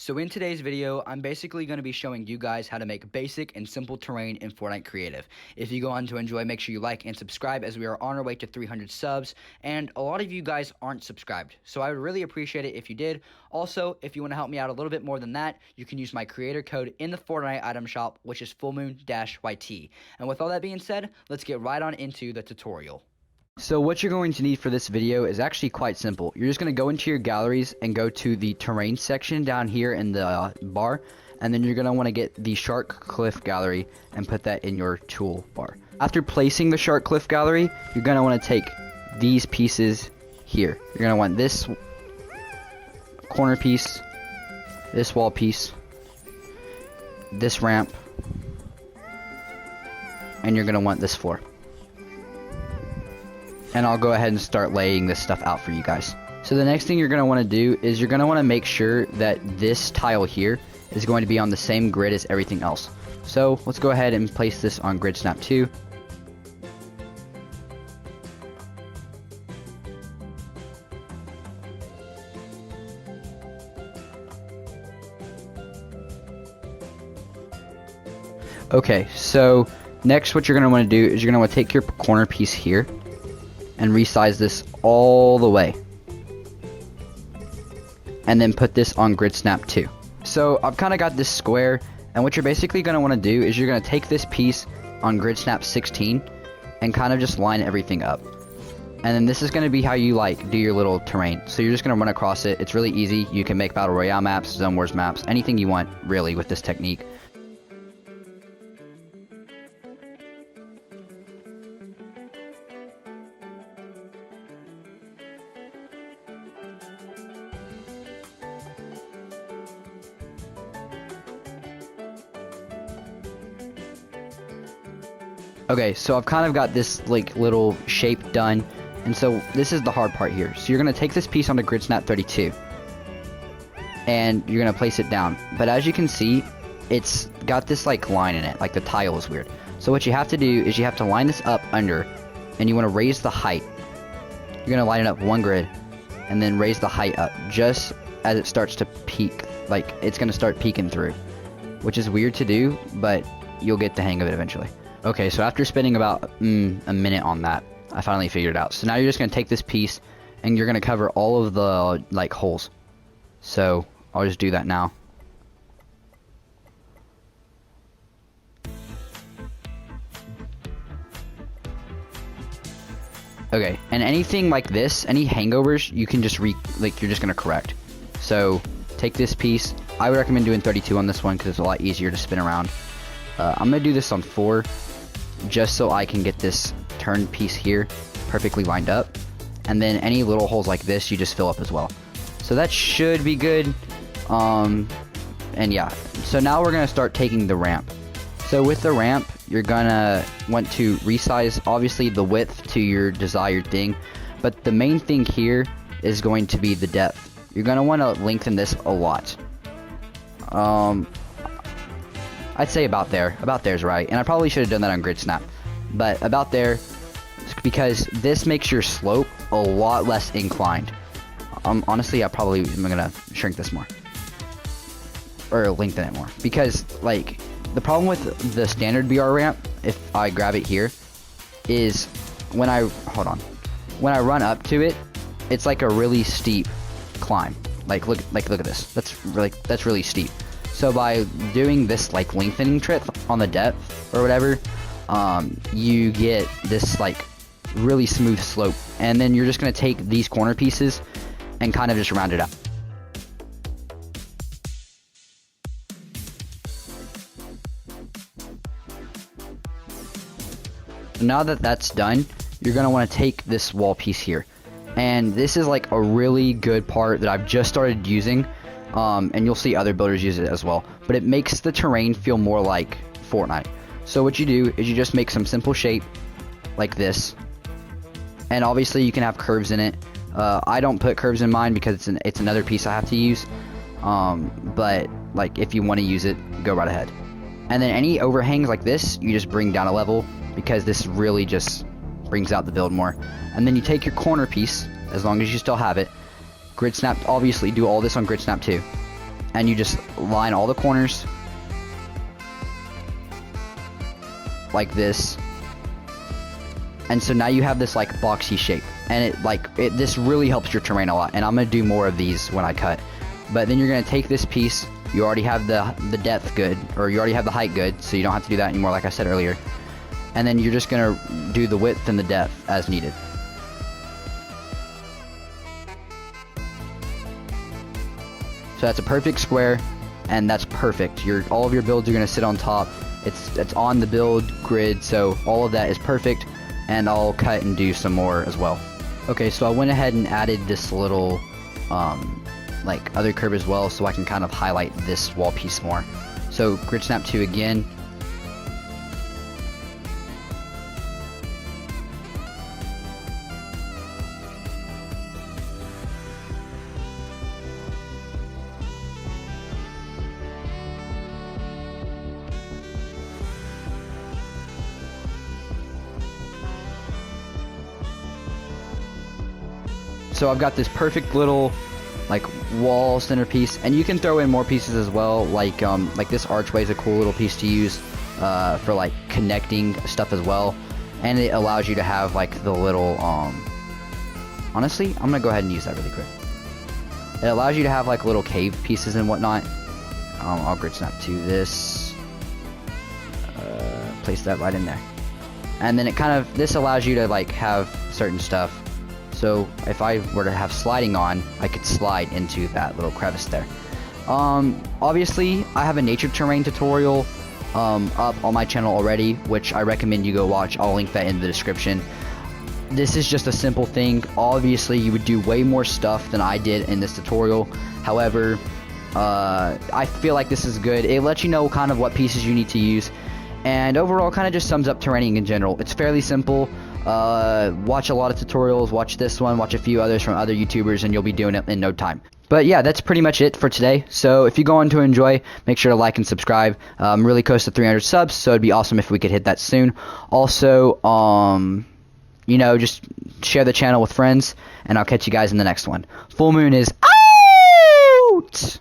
So in today's video, I'm basically going to be showing you guys how to make basic and simple terrain in Fortnite Creative. If you go on to enjoy, make sure you like and subscribe as we are on our way to 300 subs, and a lot of you guys aren't subscribed, so I would really appreciate it if you did. Also, if you want to help me out a little bit more than that, you can use my creator code in the Fortnite item shop, which is FullMoon-YT. And with all that being said, let's get right on into the tutorial. So what you're going to need for this video is actually quite simple. You're just going to go into your galleries and go to the terrain section down here in the bar, and then you're going to want to get the Shark Cliff gallery and put that in your tool bar. After placing the Shark Cliff gallery, you're going to want to take these pieces here. You're going to want this corner piece, this wall piece, this ramp, and you're going to want this floor. And I'll go ahead and start laying this stuff out for you guys. So the next thing you're going to want to do is you're going to want to make sure that this tile here is going to be on the same grid as everything else. So let's go ahead and place this on grid snap 2. Okay, so next what you're going to want to do is you're going to want to take your corner piece here and resize this all the way, and then put this on grid snap 2. So I've kind of got this square, and what you're basically going to want to do is you're going to take this piece on grid snap 16 and kind of just line everything up, and then this is going to be how you do your little terrain. So you're just going to run across it. It's really easy. You can make battle royale maps, zone wars maps, anything you want really with this technique. Okay, so I've kind of got this little shape done, and so this is the hard part here. So you're going to take this piece onto grid snap 32, and you're going to place it down. But as you can see, it's got this line in it, the tile is weird. So what you have to do is you have to line this up under, and you want to raise the height. You're going to line it up one grid, and then raise the height up just as it starts to peak. It's going to start peeking through, which is weird to do, but you'll get the hang of it eventually. Okay, so after spending about a minute on that, I finally figured it out. So now you're just going to take this piece, and you're going to cover all of the, holes. So, I'll just do that now. Okay, and anything like this, any hangovers, you can just you're just going to correct. So, take this piece. I would recommend doing 32 on this one because it's a lot easier to spin around. I'm going to do this on 4. Just so I can get this turned piece here perfectly lined up, and then any little holes like this you just fill up as well. So that should be good. And yeah, so now we're gonna start taking the ramp. So with the ramp, you're gonna want to resize obviously the width to your desired thing, but the main thing here is going to be the depth. You're gonna want to lengthen this a lot. I'd say about there. About there's right. And I probably should have done that on grid snap. But about there, because this makes your slope a lot less inclined. Honestly, I probably am going to shrink this more. Or lengthen it more. Because, the problem with the standard BR ramp, if I grab it here, is when I run up to it, it's a really steep climb. Look at this. That's really steep. So by doing this lengthening trick on the depth or whatever, you get this really smooth slope, and then you're just gonna take these corner pieces and kind of just round it up. Now that that's done, you're gonna want to take this wall piece here, and this is a really good part that I've just started using. And you'll see other builders use it as well, but it makes the terrain feel more like Fortnite. So what you do is you just make some simple shape like this, and obviously you can have curves in it. I don't put curves in mine because it's another piece I have to use, but if you want to use it, go right ahead. And then any overhangs like this, you just bring down a level, because this really just brings out the build more. And then you take your corner piece, as long as you still have it, grid snap, obviously do all this on grid snap too, and you just line all the corners like this. And so now you have this like boxy shape, and this really helps your terrain a lot. And I'm gonna do more of these when I cut. But then you're gonna take this piece. You already have the depth good, or you already have the height good, so you don't have to do that anymore, like I said earlier. And then you're just gonna do the width and the depth as needed. So that's a perfect square, and that's perfect. All of your builds are gonna sit on top. It's on the build grid, so all of that is perfect. And I'll cut and do some more as well. Okay, so I went ahead and added this little like other curve as well, so I can kind of highlight this wall piece more. So grid snap 2 again. So I've got this perfect little like wall centerpiece, and you can throw in more pieces as well, like this archway is a cool little piece to use for like connecting stuff as well, and it allows you to have like the little honestly, I'm gonna go ahead and use that really quick. It allows you to have like little cave pieces and whatnot. I'll grid snap to this, place that right in there, and then this allows you to like have certain stuff. So if I were to have sliding on, I could slide into that little crevice there. Obviously, I have a nature terrain tutorial up on my channel already, which I recommend you go watch. I'll link that in the description. This is just a simple thing. Obviously, you would do way more stuff than I did in this tutorial. However, I feel like this is good. It lets you know kind of what pieces you need to use, and overall kind of just sums up terraining in general. It's fairly simple. Watch a lot of tutorials, watch this one, watch a few others from other YouTubers, and you'll be doing it in no time. But yeah, that's pretty much it for today. So if you go on to enjoy, make sure to like and subscribe. I'm really close to 300 subs, so it'd be awesome if we could hit that soon. Also, you know, just share the channel with friends, and I'll catch you guys in the next one. Full Moon is out!